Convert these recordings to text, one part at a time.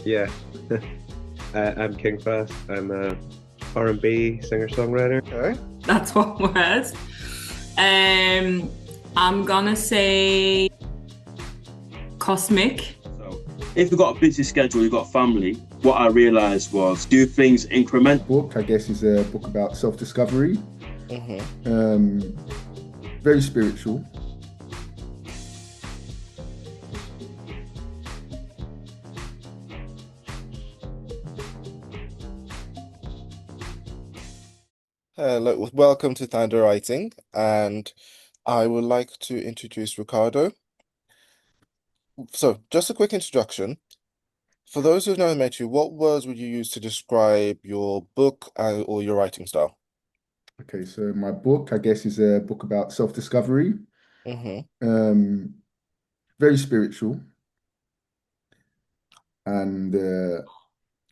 Yeah, I'm King Fast. I'm a R&B singer-songwriter. Okay. That's one word. Um, I'm gonna say cosmic. So, if you've got a busy schedule, you've got family, what I realized was do things increment. Book, I guess, is a book about self-discovery, hmm um, very spiritual. Hello, welcome to Thando Writing, and I would like to introduce Ricardo. So, just a quick introduction. For those who've never met you, what words would you use to describe your book or your writing style? Okay, so my book, I guess, is a book about self-discovery, hmm um, very spiritual, and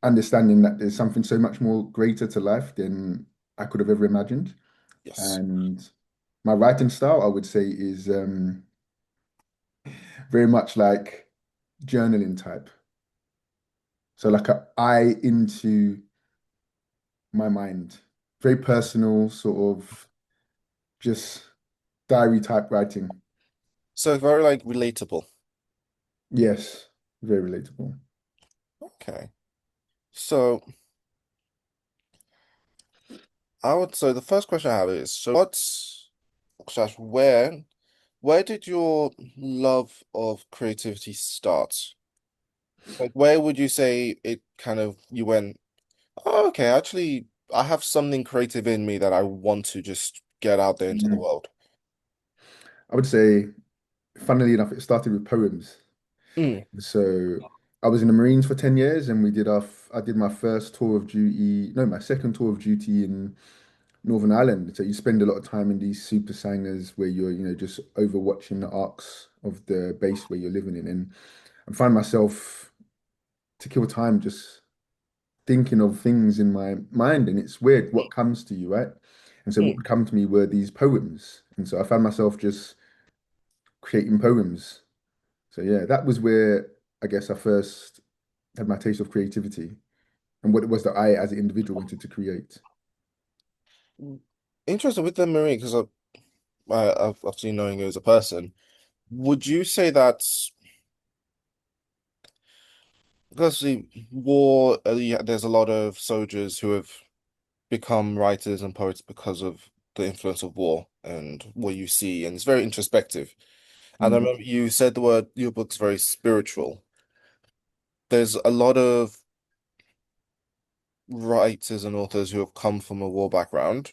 understanding that there's something so much more greater to life than I could have ever imagined. Yes. And my writing style, I would say, is very much like journaling type. So like a eye into my mind, very personal, sort of just diary type writing. So very like relatable. Yes, very relatable. Okay. So I would say the first question I have is, so where did your love of creativity start? Like, where would you say it kind of you went, oh, okay, actually, I have something creative in me that I want to just get out there into the Mm. world. I would say, funnily enough, it started with poems. Mm, So I was in the Marines for 10 years and I did my first tour of duty, no, my second tour of duty in Northern Ireland. So you spend a lot of time in these super sangars where you're, just overwatching the arcs of the base where you're living in. And I find myself to kill time just thinking of things in my mind. And it's weird what comes to you, right? And so what mm. would come to me were these poems. And so I found myself just creating poems. So yeah, that was where I guess I first had my taste of creativity and what it was that I, as an individual, wanted to create. Interesting with the Marine, because I've obviously knowing you as a person, would you say that because the war, yeah, there's a lot of soldiers who have become writers and poets because of the influence of war and what you see, and it's very introspective. And I Mm. remember you said the word your book's very spiritual. There's a lot of writers and authors who have come from a war background,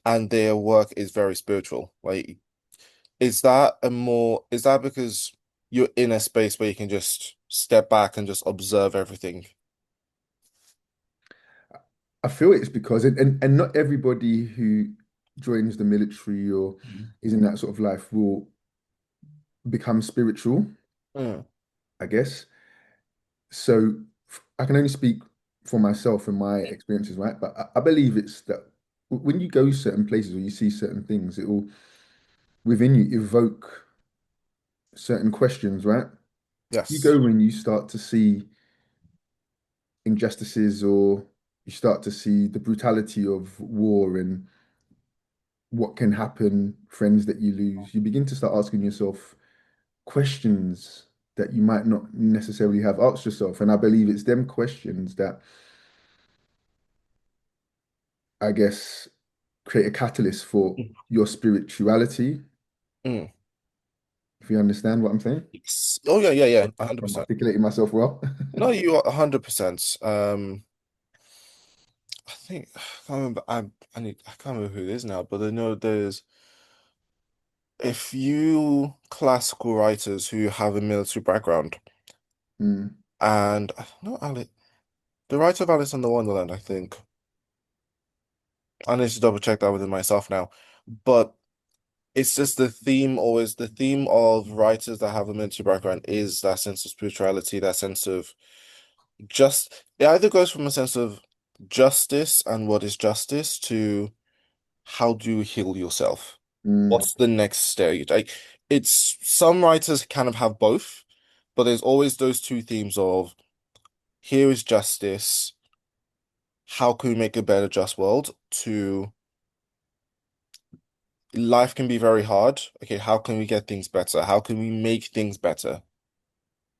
and their work is very spiritual. Like, is that because you're in a space where you can just step back and just observe everything? I feel it's because, and not everybody who joins the military or is in that sort of life will become spiritual, Mm, I guess. So I can only speak for myself and my experiences, right? But I believe it's that when you go certain places or you see certain things, it will within you evoke certain questions, right? You yes. go when you start to see injustices or you start to see the brutality of war and what can happen, friends that you lose, you begin to start asking yourself questions that you might not necessarily have asked yourself. And I believe it's them questions that I guess create a catalyst for your spirituality, Mm. if you understand what I'm saying. Oh yeah, yeah, yeah, I'm 100%. articulating myself well. No, you are 100%. I think I can't remember. I can't remember who it is now, but I know there's a few classical writers who have a military background, Mm, and not Alice, the writer of Alice in the Wonderland, I think. I need to double check that within myself now, but it's just the theme of writers that have a military background is that sense of spirituality, that sense of just it either goes from a sense of justice and what is justice to how do you heal yourself? mm, What's the next stage? Like it's some writers kind of have both, but there's always those two themes of here is justice. How can we make a better just world? To life can be very hard. Okay, how can we get things better? How can we make things better?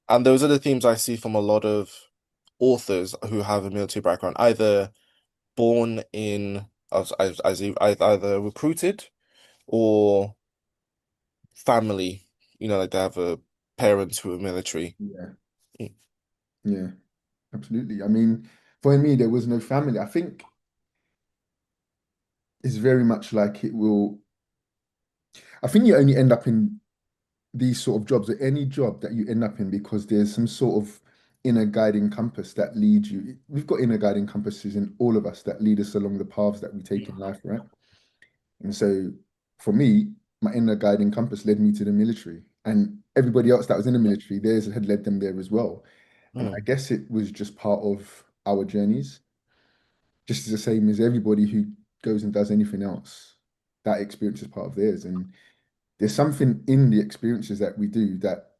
And those are the themes I see from a lot of authors who have a military background, either born in either recruited or family, like they have a parents who are military. Yeah, Mm. yeah, absolutely. I mean, for me, there was no family. I think it's very much like it will. I think you only end up in these sort of jobs or any job that you end up in because there's some sort of inner guiding compass that leads you. We've got inner guiding compasses in all of us that lead us along the paths that we take in life, right? And so for me, my inner guiding compass led me to the military. And everybody else that was in the military, theirs had led them there as well. And I Mm. guess it was just part of our journeys, just as the same as everybody who goes and does anything else. That experience is part of theirs. And there's something in the experiences that we do that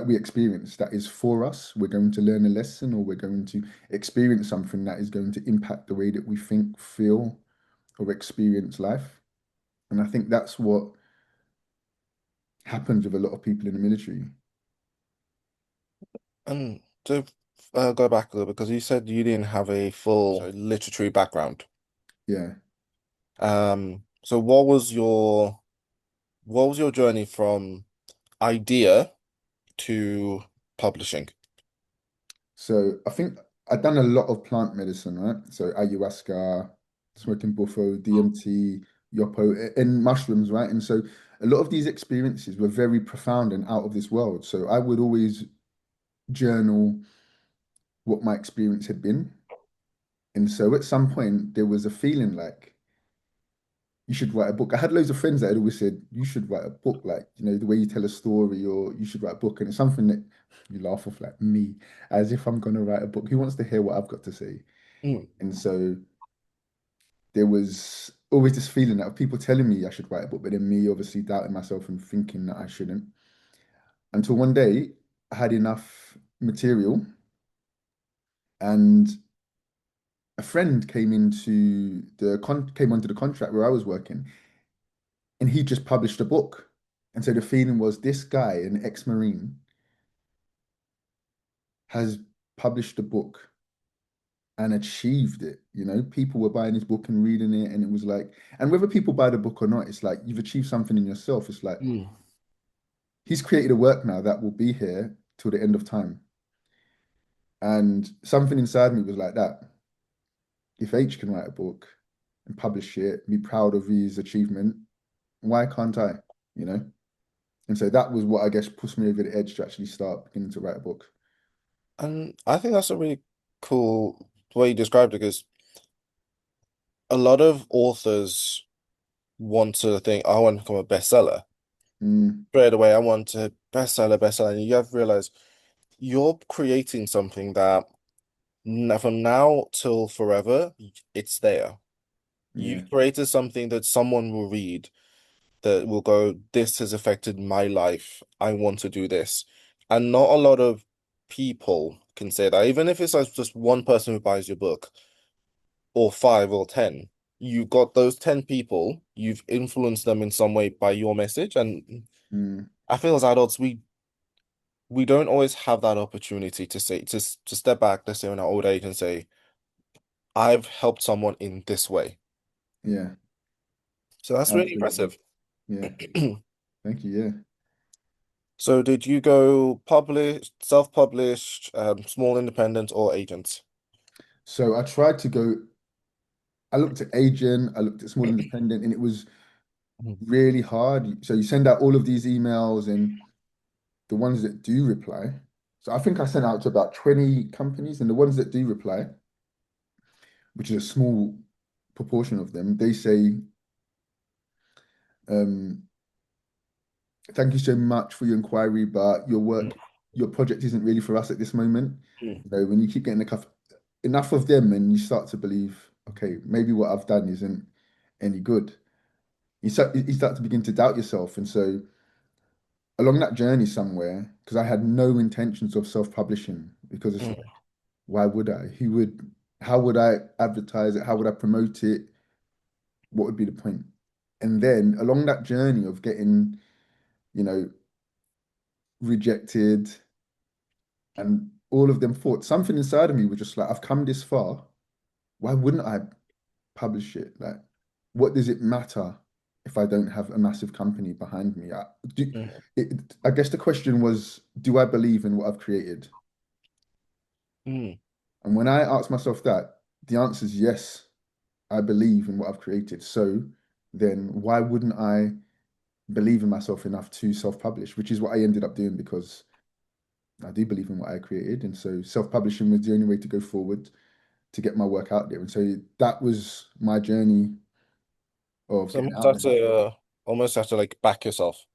we experience that is for us. We're going to learn a lesson or we're going to experience something that is going to impact the way that we think, feel, or experience life. And I think that's what happens with a lot of people in the military. And to go back a little, because you said you didn't have a full literary background. Yeah. So what was your journey from idea to publishing? So I think I've done a lot of plant medicine, right? So ayahuasca, smoking buffo, DMT, yopo, and mushrooms, right? And so a lot of these experiences were very profound and out of this world. So I would always journal what my experience had been. And so at some point there was a feeling like you should write a book. I had loads of friends that had always said, you should write a book, like, the way you tell a story, or you should write a book. And it's something that you laugh off, like me, as if I'm going to write a book. Who wants to hear what I've got to say? Mm. And so there was always this feeling that of people telling me I should write a book, but then me obviously doubting myself and thinking that I shouldn't. Until one day I had enough material and a friend came onto the contract where I was working and he just published a book. And so the feeling was this guy, an ex-Marine, has published a book and achieved it. People were buying his book and reading it, and it was like, and whether people buy the book or not, it's like you've achieved something in yourself. It's like Mm. he's created a work now that will be here till the end of time. And something inside me was like that. If H can write a book and publish it, be proud of his achievement, why can't I? You know? And so that was what I guess pushed me over the edge to actually start beginning to write a book. And I think that's a really cool way you described it, because a lot of authors want to think, "Oh, I want to become a bestseller." Mm, Straight away, I want to bestseller, bestseller. And you have to realize you're creating something that from now till forever, it's there. yeah, You've created something that someone will read, that will go, "This has affected my life. I want to do this." And not a lot of people can say that. Even if it's like just one person who buys your book, or five or 10, you got those 10 people, you've influenced them in some way by your message. And mm, I feel as adults, we don't always have that opportunity to say, to step back, let's say in our old age, and say, "I've helped someone in this way." yeah, So that's really absolutely. impressive. Yeah, thank you. Yeah. So did you go published, self-published, small independent, or agents? So I looked at agent, I looked at small independent, and it was Mhm. really hard. So you send out all of these emails, and the ones that do reply. So I think I sent out to about 20 companies, and the ones that do reply, which is a small proportion of them, they say, um, thank you so much for your inquiry, but your project isn't really for us at this moment. Mhm. When you keep getting enough of them and you start to believe, okay, maybe what I've done isn't any good. You start to begin to doubt yourself. And so along that journey somewhere, because I had no intentions of self-publishing, because Mhm. Why would I? How would I advertise it? How would I promote it? What would be the point? And then along that journey of getting, you know, rejected and all of them thoughts, something inside of me was just like, I've come this far. Why wouldn't I publish it? Like, what does it matter if I don't have a massive company behind me? Mm. I guess the question was, do I believe in what I've created? Mm. And when I asked myself that, the answer is yes, I believe in what I've created. So then why wouldn't I believe in myself enough to self-publish, which is what I ended up doing because I do believe in what I created. And so self-publishing was the only way to go forward to get my work out there. And so that was my journey of So getting out there. almost have to like back yourself.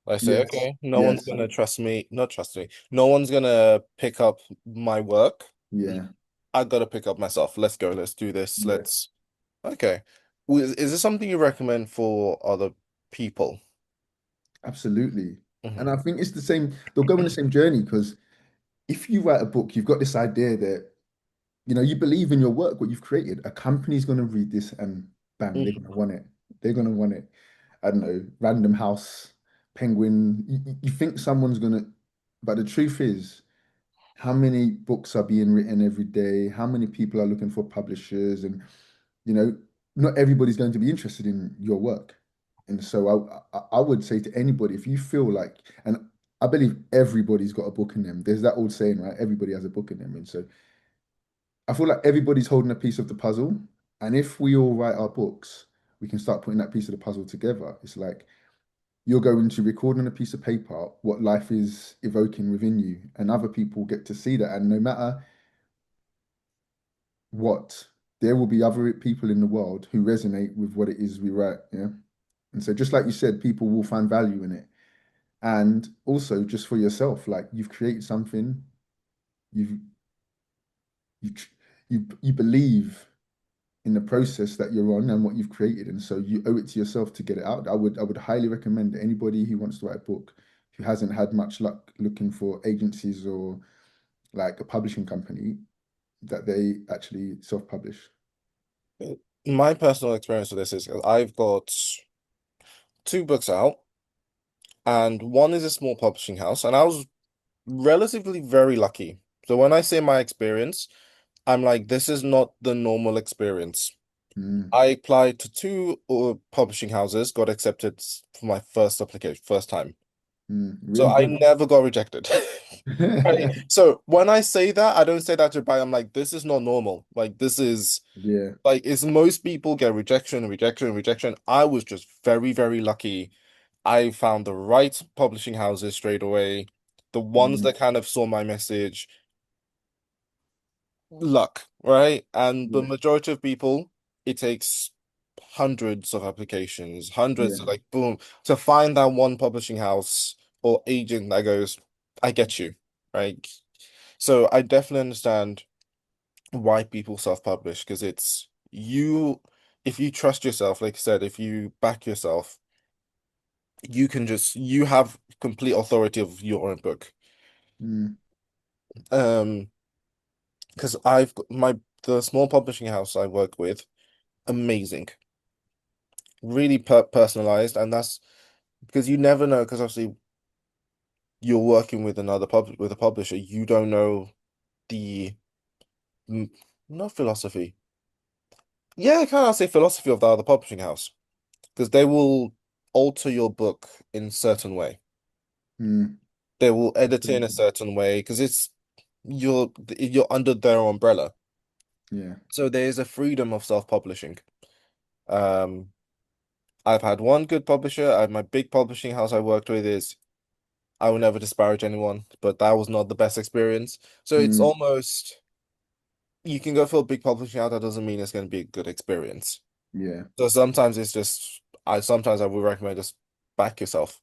I say, Yes, okay, no one's yes, gonna trust me, not trust me. No one's gonna pick up my work. yeah, I gotta pick up myself. Let's go. Let's do this. yeah, Let's. Okay. Is this something you recommend for other people? absolutely. And Hmm. I think it's the same, they'll go on the same journey because if you write a book, you've got this idea that, you believe in your work, what you've created. A company's going to read this and bang, they're going to want it. They're going to want it. I don't know, Random House, Penguin. You think someone's going to, but the truth is, how many books are being written every day? How many people are looking for publishers? And, you know, not everybody's going to be interested in your work. And so I would say to anybody, if you feel like, and I believe everybody's got a book in them. There's that old saying, right? Everybody has a book in them. And so I feel like everybody's holding a piece of the puzzle. And if we all write our books, we can start putting that piece of the puzzle together. It's like you're going to record on a piece of paper what life is evoking within you, and other people get to see that. And no matter what, there will be other people in the world who resonate with what it is we write. Yeah. And so, just like you said, people will find value in it. And also, just for yourself, like you've created something, you've, you, you believe in the process that you're on and what you've created, and so you owe it to yourself to get it out. I would highly recommend that anybody who wants to write a book who hasn't had much luck looking for agencies or like a publishing company that they actually self-publish. My personal experience with this is I've got two books out, and one is a small publishing house, and I was relatively very lucky. So when I say my experience, I'm like, this is not the normal experience. Mm, I applied to two publishing houses, got accepted for my first application, first time. So really I good. never got rejected. Right. So when I say that, I don't say that to brag. I'm like, this is not normal. Like this is Yeah. like it's most people get rejection, rejection, rejection. I was just very, very lucky. I found the right publishing houses straight away. The ones Mm, that kind of saw my message, luck, right? And the yeah. majority of people, it takes hundreds of applications, hundreds, Yeah. like boom, to find that one publishing house or agent that goes, I get you, right? So I definitely understand why people self-publish because it's you, if you trust yourself, like I said, if you back yourself, you have complete authority of your own book. Mm, Um, because I've got the small publishing house I work with, amazing, really personalized, and that's because you never know, because obviously you're working with with a publisher, you don't know the mm, not philosophy. Yeah, I can't say philosophy of the other publishing house because they will alter your book in certain way. mm, They will edit in a absolutely. certain way because you're under their umbrella. Yeah. So there is a freedom of self-publishing. Um, I've had one good publisher. My big publishing house I worked with is I will never disparage anyone, but that was not the best experience. So it's Mm, almost you can go for a big publishing house, that doesn't mean it's going to be a good experience. yeah. So sometimes it's just sometimes I would recommend just back yourself.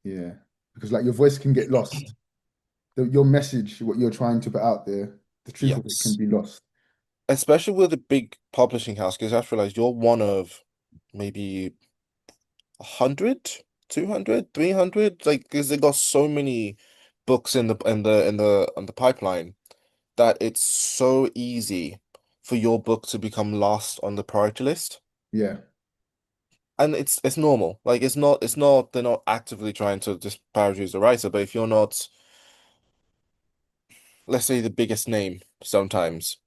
Yeah. Because like your voice can get lost. Your message, what you're trying to put out there, the truth of it can Yes. be lost. Especially with a big publishing house, because I have to realize you're one of maybe 100, 200, 300, like because they got so many books in the pipeline. that it's so easy for your book to become last on the priority list. Yeah. And it's normal. Like it's not they're not actively trying to disparage the writer, but if you're not, let's say, the biggest name sometimes,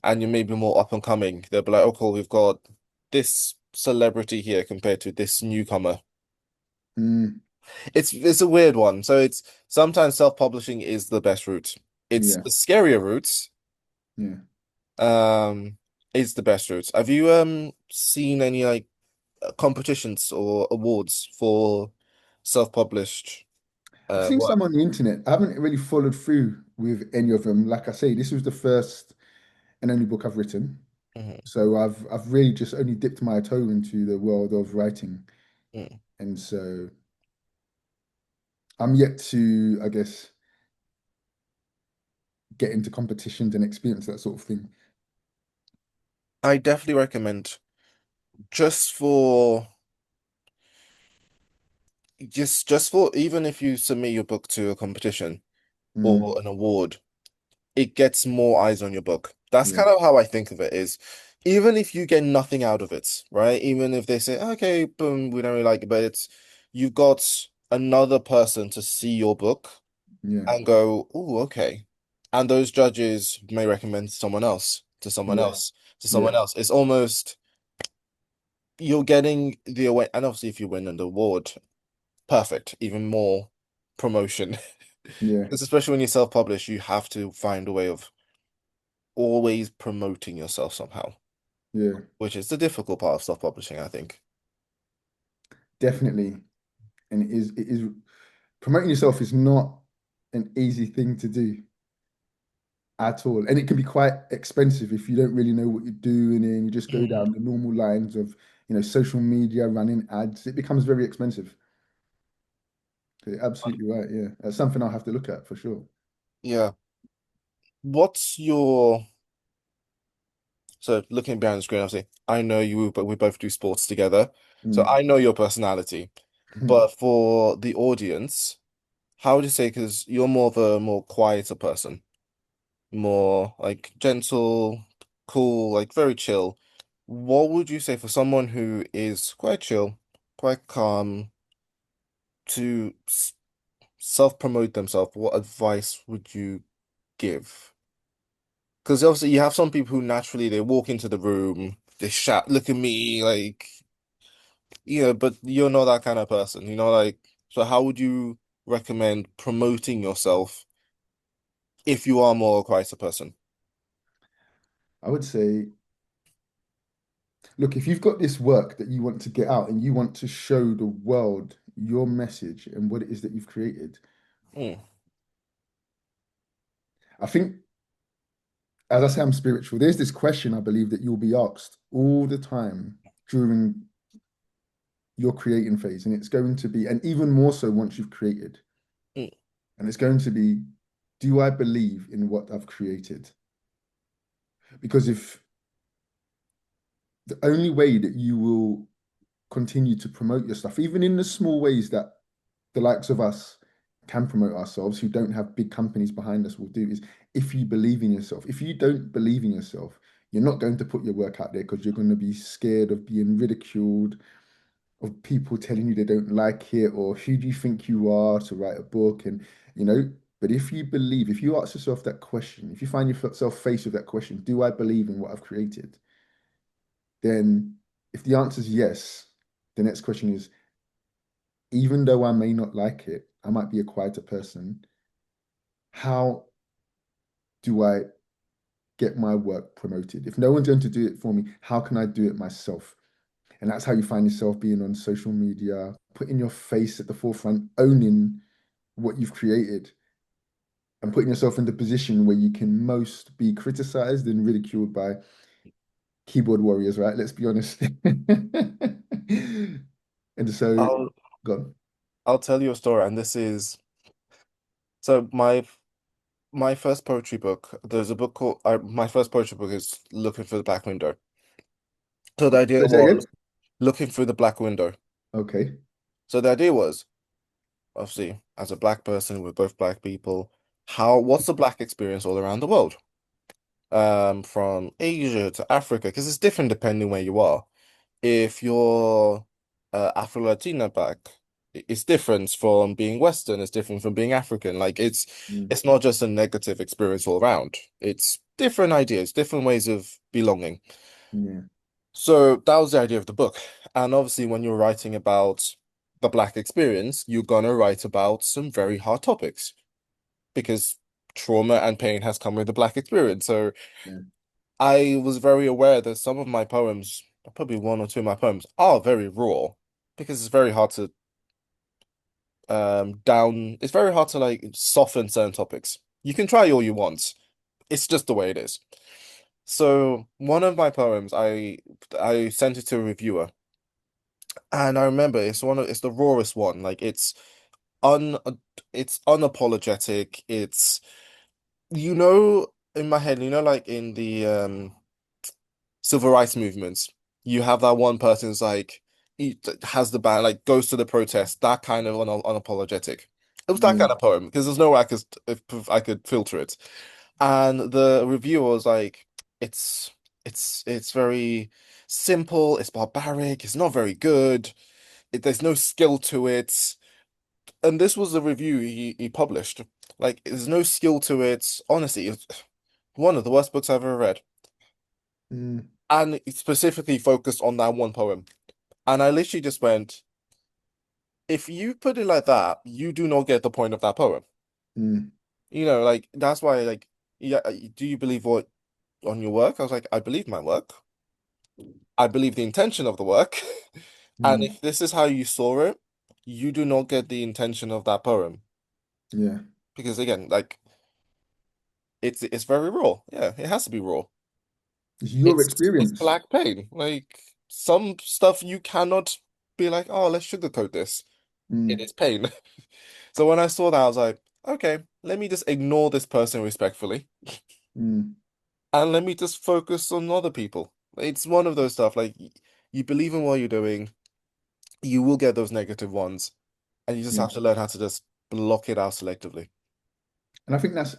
and you're maybe more up and coming, they'll be like, oh cool, we've got this celebrity here compared to this newcomer. Mm, It's a weird one. So it's sometimes self-publishing is the best route. It's yeah. the scarier route. Yeah. Um, is the best route. Have you seen any like competitions or awards for self-published I've seen work? some on the internet. I haven't really followed through with any of them. Like I say, this was the first and only book I've written. Mhm, So I've really just only dipped my toe into the world of writing. mm. And so I'm yet to, I guess, get into competitions and experience that sort of thing. I definitely recommend just for just for even if you submit your book to a competition or Mm, an award, it gets more eyes on your book. That's yeah, kind of how I think of it is even if you get nothing out of it, right? Even if they say, okay, boom, we don't really like it, but it's you've got another person to see your book yeah, and go, oh, okay. And those judges may recommend someone else to someone yeah, else to yeah, someone else. It's almost you're getting the away, and obviously if you win an award, perfect, even more promotion. yeah, Because especially when you self-publish, you have to find a way of always promoting yourself somehow, yeah. which is the difficult part of self-publishing, I think. Definitely. And it is promoting yourself is not an easy thing to do at all. And it can be quite expensive if you don't really know what you're doing and you just go Mhm. down the normal lines of, social media, running ads. It becomes very expensive. So you're absolutely right. Yeah. That's something I'll have to look at for sure. Yeah. What's your so looking behind the screen, obviously, I know you, but we both do sports together. So Mm. I know your personality. But for the audience, how would you say, because you're more of a more quieter person, more like gentle, cool, like very chill. What would you say for someone who is quite chill, quite calm, to self-promote themselves? What advice would you give? Because obviously you have some people who naturally they walk into the room, they shout, look at me, like, but you're not that kind of person, like, so how would you recommend promoting yourself if you are more a quieter person? I would say, look, if you've got this work that you want to get out and you want to show the world your message and what it is that you've created, Mm, I think, as I say, I'm spiritual. There's this question I believe that you'll be asked all the time during your creating phase, and it's going to be, and even more so once you've created, mm, and it's going to be, do I believe in what I've created? Because if the only way that you will continue to promote your stuff, even in the small ways that the likes of us can promote ourselves, who don't have big companies behind us, will do, is if you believe in yourself. If you don't believe in yourself, you're not going to put your work out there because you're going to be scared of being ridiculed, of people telling you they don't like it, or who do you think you are to write a book? And, you know, but if you believe, if you ask yourself that question, if you find yourself faced with that question, do I believe in what I've created? Then if the answer is yes, the next question is, even though I may not like it, I might be a quieter person. How do I get my work promoted? If no one's going to do it for me, how can I do it myself? And that's how you find yourself being on social media, putting your face at the forefront, owning what you've created, and putting yourself in the position where you can most be criticized and ridiculed by keyboard warriors, right? Let's be honest. And so, I'll gone. I'll tell you a story, and this is so my first poetry book. There's a book called my first poetry book is Looking for the Black Window. So the idea Say that again. was looking through the black window. Okay. So the idea was obviously as a black person, we're both black people. what's the black experience all around the world? From Asia to Africa, because it's different depending where you are. If you're Afro-Latina back, it's different from being Western, it's different from being African. Like Mm, it's not just a negative experience all around. It's different ideas, different ways of belonging. yeah. So that was the idea of the book. And obviously when you're writing about the Black experience, you're gonna write about some very hard topics because trauma and pain has come with the Black experience. So Yeah. I was very aware that some of my poems, probably one or two of my poems, are very raw because it's very hard to it's very hard to like soften certain topics. You can try all you want. It's just the way it is. So one of my poems, I sent it to a reviewer, and I remember it's the rawest one. Like un it's unapologetic. It's in my head, like in the civil rights movements, you have that one person's like he has the band like goes to the protest, that kind of unapologetic. It was that Yeah. kind of poem because there's no way if I could filter it. And the reviewer was like, it's it's very simple, it's barbaric, it's not very good, there's no skill to it. And this was the review he published. Like, there's no skill to it. Honestly, it's one of the worst books I've ever read. Mm, And it specifically focused on that one poem. And I literally just went, if you put it like that, you do not get the point of that poem. mm, Like that's why, like, yeah, do you believe what on your work? I was like, I believe my work. I believe the intention of the work. And mm, if this is how you saw it, you do not get the intention of that poem. yeah. Because again, like it's very raw. Yeah, it has to be raw. It's your It's experience. black pain. Like some stuff you cannot be like, oh, let's sugarcoat this. It Mm, is pain. So when I saw that, I was like, okay, let me just ignore this person respectfully mm, and let me just focus on other people. It's one of those stuff like you believe in what you're doing, you will get those negative ones, and you just yeah. have to learn how to just block it out selectively. And I think that's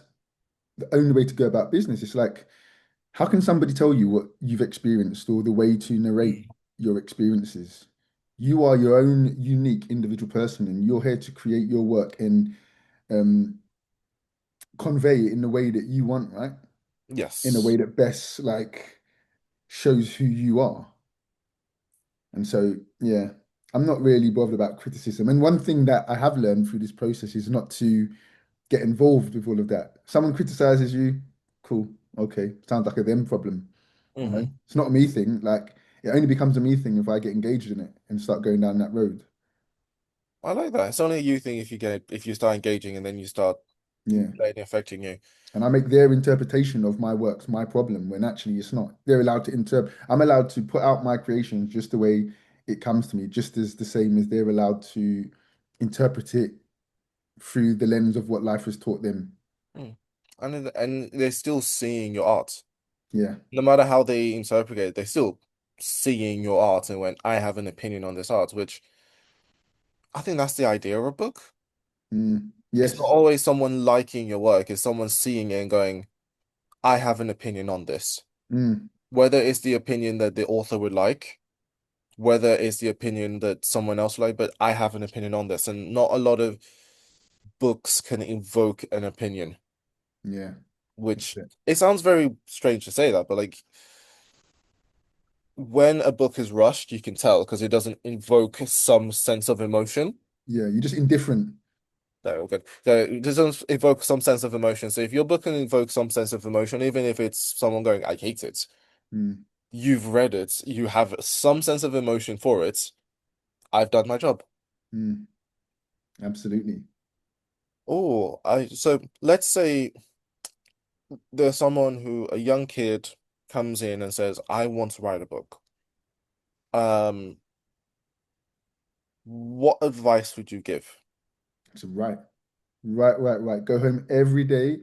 the only way to go about business. It's like, how can somebody tell you what you've experienced or the way to narrate Mm. your experiences? You are your own unique individual person, and you're here to create your work and um, convey it in the way that you want, right? In a way Yes. that best like shows who you are. And so, yeah, I'm not really bothered about criticism. And one thing that I have learned through this process is not to get involved with all of that. Someone criticizes you, cool, okay, sounds like a them problem. You know, Hmm. it's not a me thing. Like it only becomes a me thing if I get engaged in it and start going down that road. I like that. It's only a you thing if you start engaging and then you start Yeah. letting it affecting you. And I make their interpretation of my works my problem when actually it's not. They're allowed to interpret. I'm allowed to put out my creations just the way it comes to me, just as the same as they're allowed to interpret it through the lens of what life has taught them. Mm. And they're still seeing your art. Yeah. No matter how they interpret it, they're still seeing your art and when I have an opinion on this art, which I think that's the idea of a book. Mm. It's not Yes. always someone liking your work, it's someone seeing it and going, I have an opinion on this. Mm. Whether it's the opinion that the author would like, whether it's the opinion that someone else would like, but I have an opinion on this. And not a lot of books can evoke an opinion, Yeah. That's which it. it sounds very strange to say that, but like when a book is rushed, you can tell because it doesn't invoke some sense of emotion. Yeah. You're just indifferent. No, good. So it doesn't evoke some sense of emotion. So if your book can evoke some sense of emotion, even if it's someone going, I hate it, Mm. you've read it, you have some sense of emotion for it. I've done my job. Mm. Absolutely. Oh, I so let's say there's someone a young kid comes in and says, I want to write a book. Um, what advice would you give? So right. Right, right, right. Go home every day,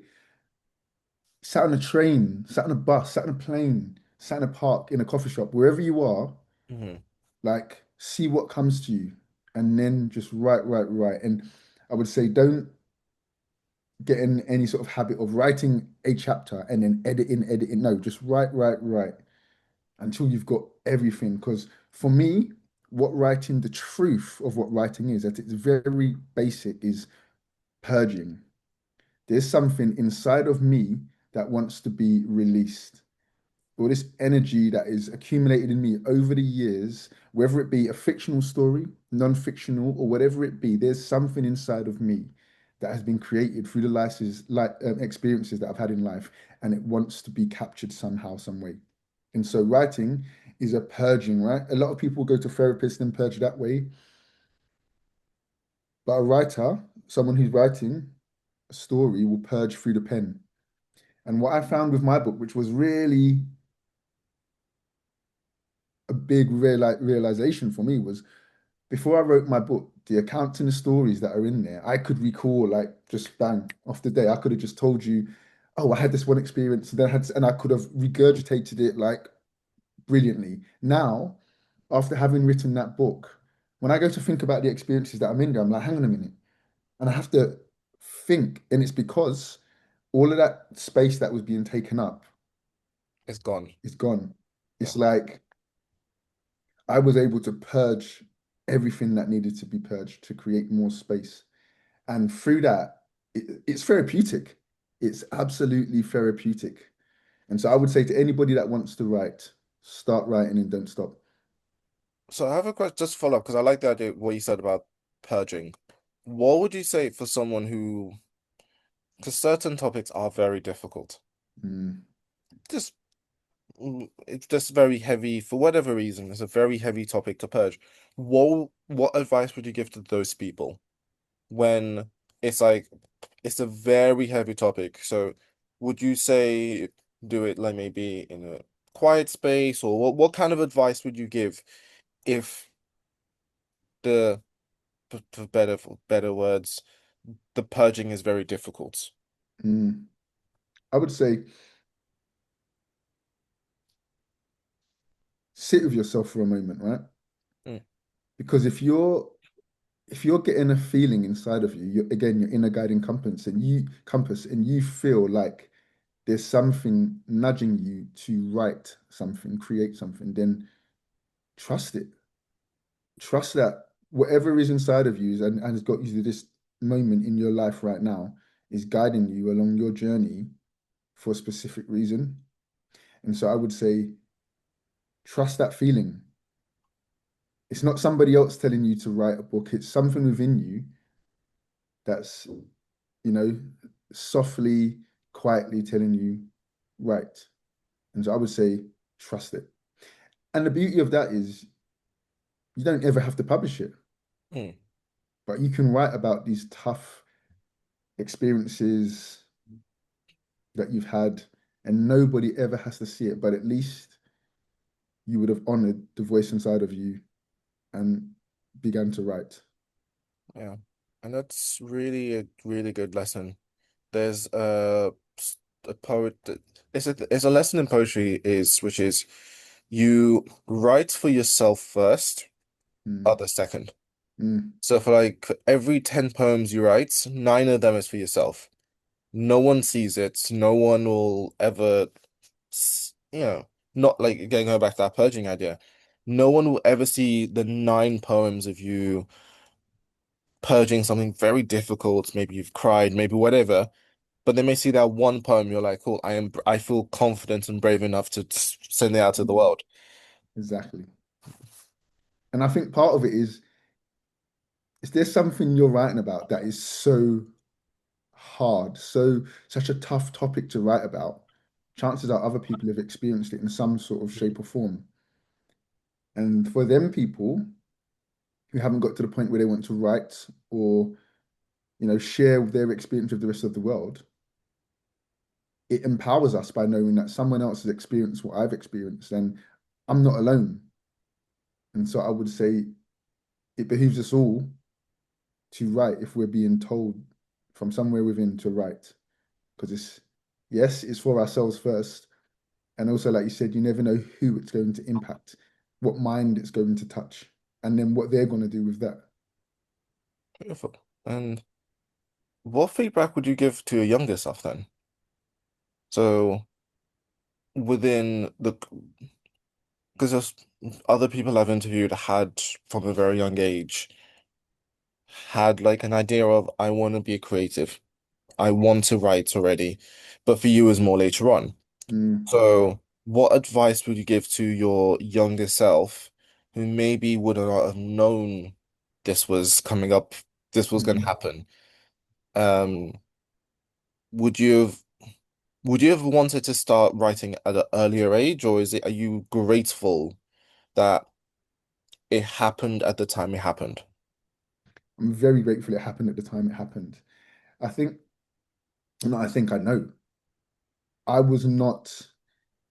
sat on a train, sat on a bus, sat on a plane, sat in a park, in a coffee shop, wherever you are, Hmm. like see what comes to you and then just write, write, write. And I would say don't get in any sort of habit of writing a chapter and then editing. No, just write until you've got everything. Because for me, the truth of what writing is, at its very basic, is purging. There's something inside of me that wants to be released. All this energy that is accumulated in me over the years, whether it be a fictional story, non-fictional, or whatever it be, there's something inside of me that has been created through the experiences that I've had in life, and it wants to be captured somehow, some way. And so writing is a purging, right? A lot of people go to therapists and purge that way, but a writer, someone who's writing a story, will purge through the pen. And what I found with my book, which was really a big realization for me, was before I wrote my book, the accounts and the stories that are in there, I could recall like just bang off the day. I could have just told you, oh, I had this one experience, and I could have regurgitated it like brilliantly. Now, after having written that book, when I go to think about the experiences that I'm in there, I'm like, hang on a minute. And I have to think. And it's because all of that space that was being taken up It's gone. is gone. Yeah. It's like I was able to purge everything that needed to be purged to create more space. And through that, it's therapeutic. It's absolutely therapeutic. And so I would say to anybody that wants to write, start writing and don't stop. So I have a question, just to follow up, because I like the idea what you said about purging. What would you say for someone who, because certain topics are very difficult, Mm, just it's just very heavy for whatever reason. It's a very heavy topic to purge. What advice would you give to those people when it's like it's a very heavy topic? So would you say do it like maybe in a quiet space, or what kind of advice would you give if the for better words, the purging is very difficult? mm. I would say sit with yourself for a moment, right? Mm, Because if you're getting a feeling inside of you, again, your inner guiding compass, and you feel like there's something nudging you to write something, create something, then trust it. Trust that whatever is inside of you and has got you to this moment in your life right now is guiding you along your journey for a specific reason. And so I would say, trust that feeling. It's not somebody else telling you to write a book, it's something within you that's, you know, softly, quietly telling you, right. And so I would say, trust it. And the beauty of that is you don't ever have to publish it, mm. but you can write about these tough experiences that you've had, and nobody ever has to see it, but at least you would have honored the voice inside of you and began to write. Yeah, and that's really a really good lesson. There's a poet that it's a lesson in poetry is which is you write for yourself first, Mm, other second. mm, So for like for every 10 poems you write, 9 of them is for yourself. No one sees it. No one will ever, not like again going back to that purging idea. No one will ever see the 9 poems of you purging something very difficult. Maybe you've cried, maybe whatever. But they may see that one poem, you're like, cool, I feel confident and brave enough to send it out to the world. exactly. And I think part of it is there something you're writing about that is so hard, such a tough topic to write about? Chances are other people have experienced it in some sort of shape or form. And for them people who haven't got to the point where they want to write or, share their experience with the rest of the world, it empowers us by knowing that someone else has experienced what I've experienced and I'm not alone. And so I would say it behooves us all to write if we're being told from somewhere within to write. Because yes, it's for ourselves first. And also, like you said, you never know who it's going to impact, what mind it's going to touch, and then what they're going to do with that. Beautiful. And what feedback would you give to your younger self then? So within the, because there's other people I've interviewed had from a very young age had like an idea of I want to be a creative. I want to write already, but for you is more later on. Mm, So, what advice would you give to your younger self who maybe would not have known this was coming up, this was going to mm. happen? Um, would you have would you have wanted to start writing at an earlier age, or are you grateful that it happened at the time it happened? I'm very grateful it happened at the time it happened. I think, no, I think I know. I was not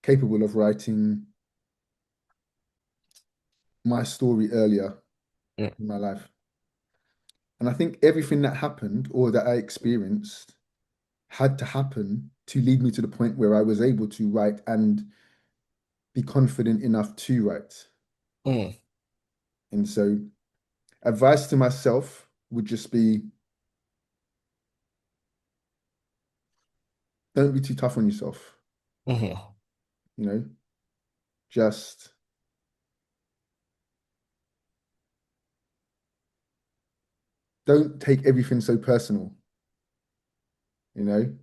capable of writing my story earlier Mm, in my life. And I think everything that happened or that I experienced had to happen to lead me to the point where I was able to write and be confident enough to write. mm, And so, advice to myself would just be don't be too tough on yourself, mhm, you know, just don't take everything so personal, you know,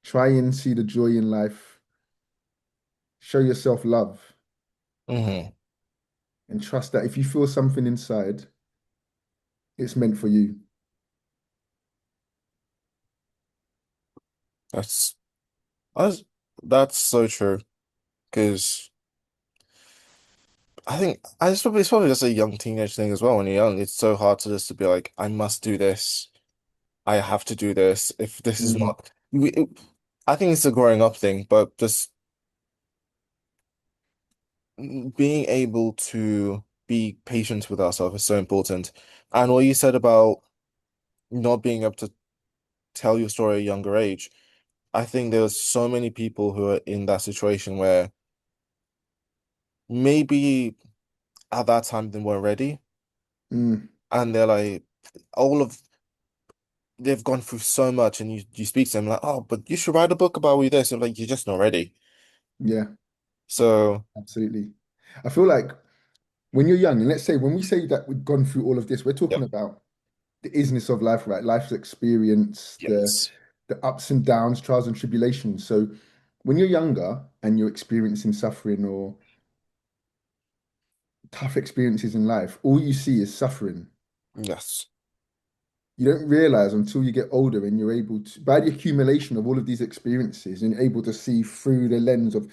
try and see the joy in life, show yourself love, mhm. and trust that if you feel something inside, it's meant for you. That's that's that's so true because. I think it's probably just a young teenage thing as well. When you're young, it's so hard to just to be like, I must do this. I have to do this. If this is Mm, not, I think it's a growing up thing, but just being able to be patient with ourselves is so important. And what you said about not being able to tell your story at a younger age, I think there's so many people who are in that situation where maybe at that time they weren't ready, mm, and they're like, all of they've gone through so much, and you speak to them like, oh, but you should write a book about all this. And like, you're just not ready. yeah, So, absolutely. I feel like when you're young, and let's say when we say that we've gone through all of this, we're talking yep. about the isness of life, right? Life's experience, Yes. the ups and downs, trials and tribulations. So when you're younger and you're experiencing suffering or tough experiences in life, all you see is suffering. Yes. You don't realize until you get older and you're able to, by the accumulation of all of these experiences, and you're able to see through the lens of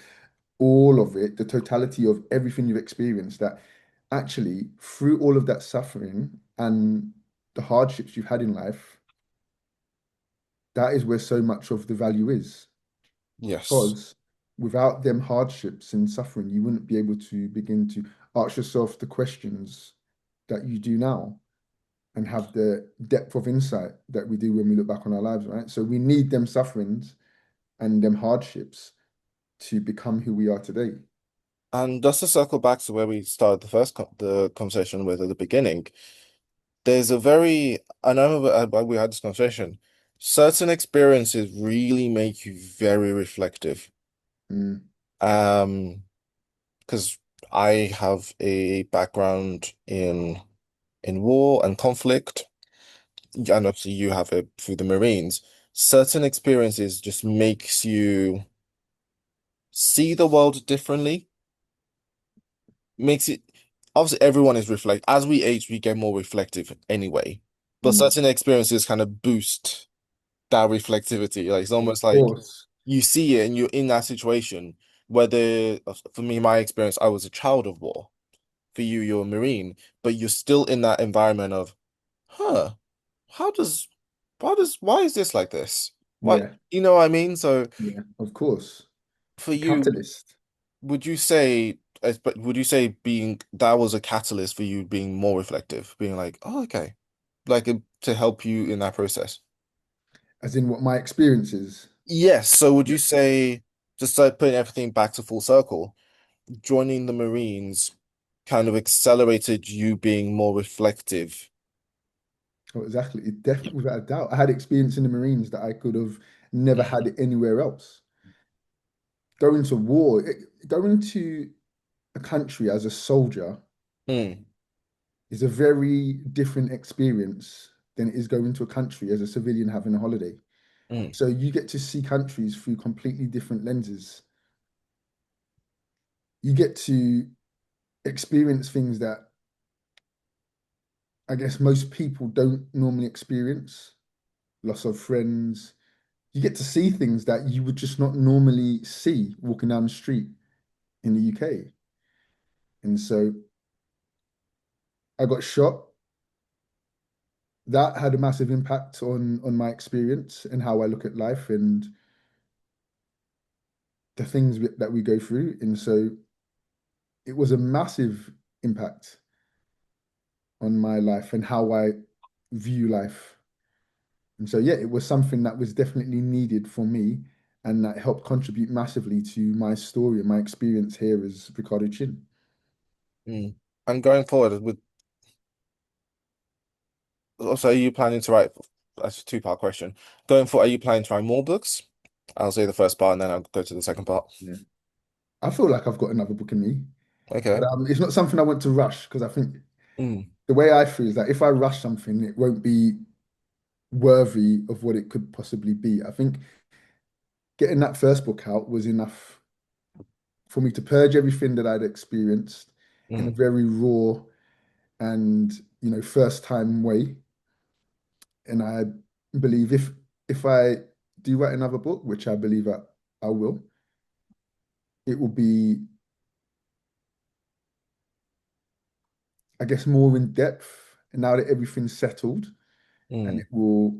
all of it, the totality of everything you've experienced, that actually through all of that suffering and the hardships you've had in life, that is where so much of the value is. Yes. Because without them hardships and suffering, you wouldn't be able to begin to ask yourself the questions that you do now and have the depth of insight that we do when we look back on our lives, right? So we need them sufferings and them hardships to become who we are today. And just to circle back to where we started the conversation with at the beginning, there's a very, I know we had this conversation. Certain experiences really make you very reflective. Mm, Um, because I have a background in war and conflict, and obviously you have it through the Marines. Certain experiences just makes you see the world differently. Makes it obviously everyone is reflect as we age, we get more reflective anyway. But mm. certain experiences kind of boost that reflectivity. Like it's Of almost like course. you see it and you're in that situation. Whether for me, my experience, I was a child of war. For you, you're a Marine, but you're still in that environment of, huh, how does, why is this like this? What, Yeah, you know what I mean? So yeah, of course. for A you, catalyst. would you say, but would you say being that was a catalyst for you being more reflective, being like, oh, okay, like to help you in that process? As in what my experience is. Yes. So would Yeah. you say, just like putting everything back to full circle, joining the Marines kind of accelerated you being more reflective? Oh, exactly. It definitely, without a doubt. I had experience in the Marines that I could have never had it anywhere else. Going to war, going to a country as a soldier Mm, is a very different experience than it is going to a country as a civilian having a holiday. mm, So you get to see countries through completely different lenses. You get to experience things that I guess most people don't normally experience. Loss of friends. You get to see things that you would just not normally see walking down the street in the UK. And so I got shot. That had a massive impact on my experience and how I look at life and the things that we go through. And so it was a massive impact on my life and how I view life. And so, yeah, it was something that was definitely needed for me and that helped contribute massively to my story and my experience here as Ricardo Chin. mm. And going forward with also, are you planning to write? That's a two-part question. Going forward, are you planning to write more books? I'll say the first part and then I'll go to the second part. Yeah. I feel like I've got another book in me, but Okay. it's not something I want to rush because I think Mm, the way I feel is that if I rush something, it won't be worthy of what it could possibly be. I think getting that first book out was enough for me to purge everything that I'd experienced in a mm. very raw and first time way. And I believe if I do write another book, which I believe I will, it will be, I guess, more in depth. And now that everything's settled, and Mm. it will,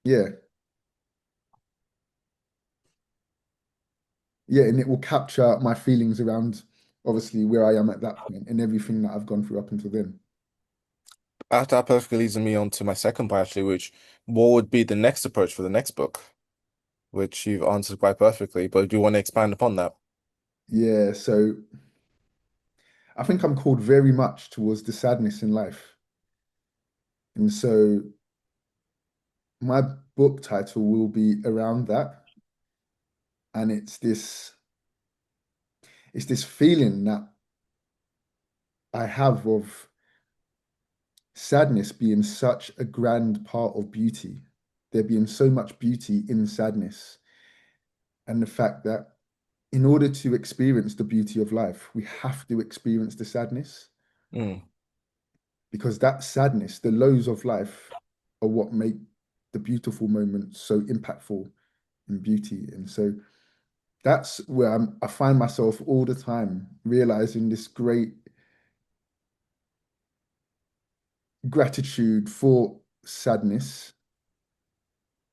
yeah, yeah, and it will capture my feelings around obviously where I am at that point and everything that I've gone through up until then. That perfectly leads me on to my second part, actually, which what would be the next approach for the next book, which you've answered quite perfectly, but do you want to expand upon that? Yeah, so I think I'm called very much towards the sadness in life. And so my book title will be around that. And it's this feeling that I have of sadness being such a grand part of beauty. There being so much beauty in sadness. And the fact that in order to experience the beauty of life, we have to experience the sadness Mm, because that sadness, the lows of life, are what make the beautiful moments so impactful in beauty. And so that's where I find myself all the time realizing this great gratitude for sadness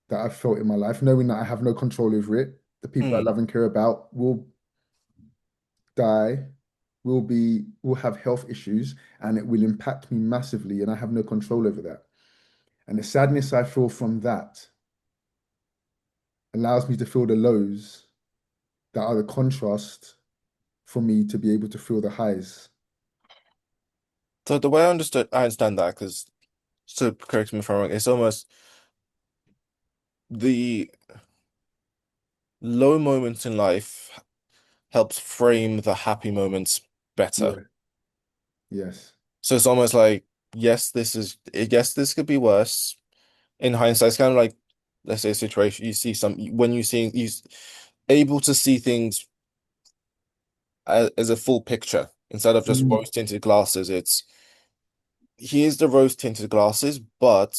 that I've felt in my life, knowing that I have no control over it. The people I mm. love and care about will die, will have health issues, and it will impact me massively, and I have no control over that. And the sadness I feel from that allows me to feel the lows that are the contrast for me to be able to feel the highs. So the way I understand that, because so correct me if I'm wrong, it's almost the low moments in life helps frame the happy moments better. Yeah. Yes. So it's almost like, yes, this could be worse. In hindsight, it's kind of like, let's say a situation you see when you able to see things as a full picture instead of just Mm, rose tinted glasses. It's here's the rose tinted glasses, but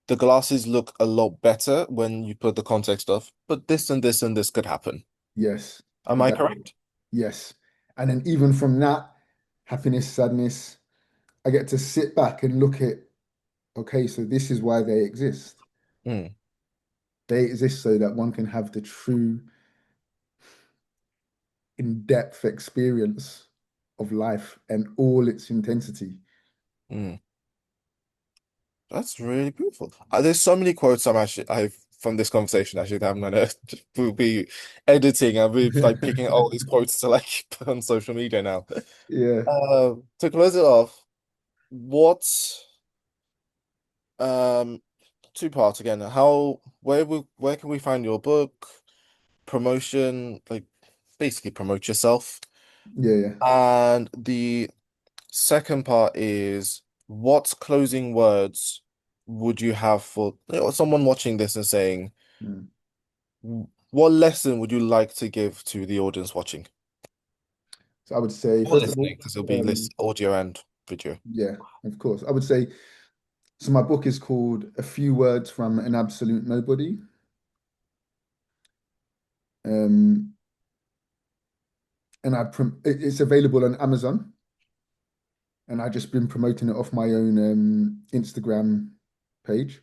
the glasses look a lot better when you put the context of, but this and this and this could happen. yes. Am I Exactly. correct? Yes. And then even from that happiness, sadness, I get to sit back and look at, okay, so this is why they exist. Mm, They exist so that one can have the true in-depth experience of life and all its intensity. mm. That's really beautiful. There's so many quotes I've from this conversation actually that I'm gonna will be editing. I'll be like picking all these quotes to like put on social media now. Yeah. To close it off, what Um, two parts again. Where can we find your book? Promotion, like basically promote yourself. Yeah, yeah. And the second part is what closing words would you have for someone watching this and saying, Mm. what lesson would you like to give to the audience watching So I would say, or first of listening? all, Because it'll be list audio and video. yeah, of course. I would say, so my book is called A Few Words from an Absolute Nobody. Um, and it's available on Amazon, and I've just been promoting it off my own Instagram page,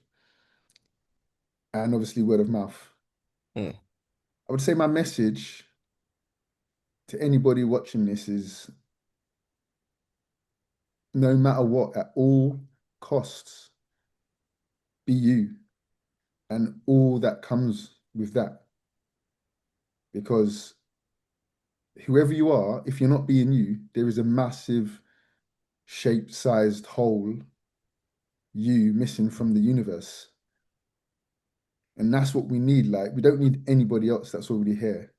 and obviously word of mouth. Hmm. I would say my message to anybody watching this is no matter what, at all costs, be you and all that comes with that. Because whoever you are, if you're not being you, there is a massive shape-sized hole you missing from the universe. And that's what we need. Like, we don't need anybody else that's already here.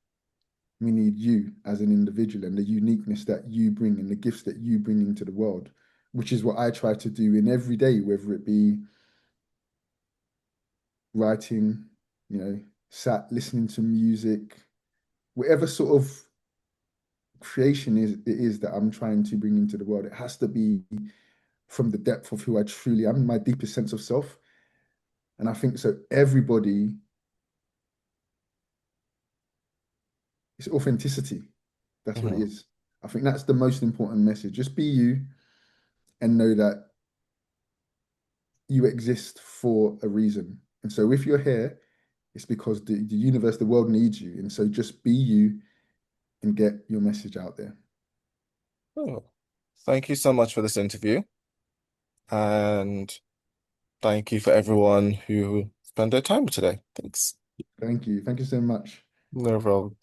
We need you as an individual and the uniqueness that you bring and the gifts that you bring into the world, which is what I try to do in every day, whether it be writing, sat listening to music, whatever sort of creation it is that I'm trying to bring into the world. It has to be from the depth of who I truly am, my deepest sense of self. And I think so everybody, it's authenticity. That's what it Mhm. is. I think that's the most important message. Just be you and know that you exist for a reason. And so if you're here, it's because the universe, the world needs you. And so just be you and get your message out there. Oh, thank you so much for this interview. And thank you for everyone who spent their time today. Thanks. Thank you. Thank you so much. No problem.